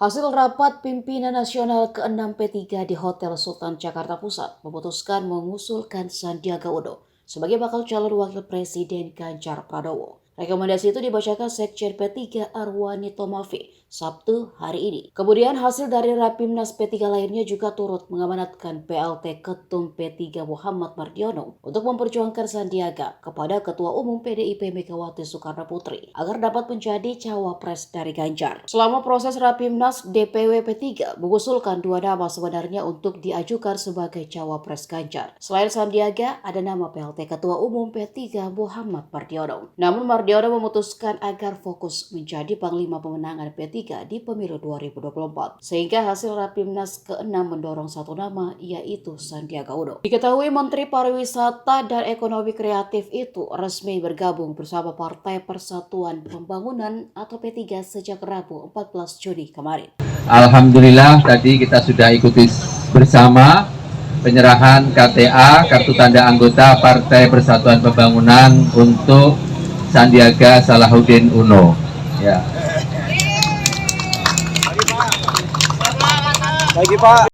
Hasil rapat pimpinan nasional ke-6 P3 di Hotel Sultan Jakarta Pusat memutuskan mengusulkan Sandiaga Uno sebagai bakal calon wakil presiden Ganjar Pranowo. Rekomendasi itu dibacakan Sekjen P3 Arwani Tomafi Sabtu hari ini. Kemudian hasil dari Rapimnas P3 lainnya juga turut mengamanatkan PLT Ketum P3 Muhammad Mardiono untuk memperjuangkan Sandiaga kepada Ketua Umum PDIP Megawati Soekarno Putri agar dapat menjadi cawapres dari Ganjar. Selama proses Rapimnas, DPW P3 mengusulkan dua nama sebenarnya untuk diajukan sebagai cawapres Ganjar. Selain Sandiaga, ada nama PLT Ketua Umum P3 Muhammad Mardiono. Namun Mardiono memutuskan agar fokus menjadi Panglima Pemenangan P3 di pemilu 2024. Sehingga hasil Rapimnas ke-6 mendorong satu nama, yaitu Sandiaga Uno. Diketahui Menteri Pariwisata dan Ekonomi Kreatif itu resmi bergabung bersama Partai Persatuan Pembangunan atau P3 sejak Rabu 14 Juni kemarin. Alhamdulillah tadi kita sudah ikuti bersama penyerahan KTA, kartu tanda anggota Partai Persatuan Pembangunan untuk Sandiaga Salahuddin Uno. Ya. Lagi Pak.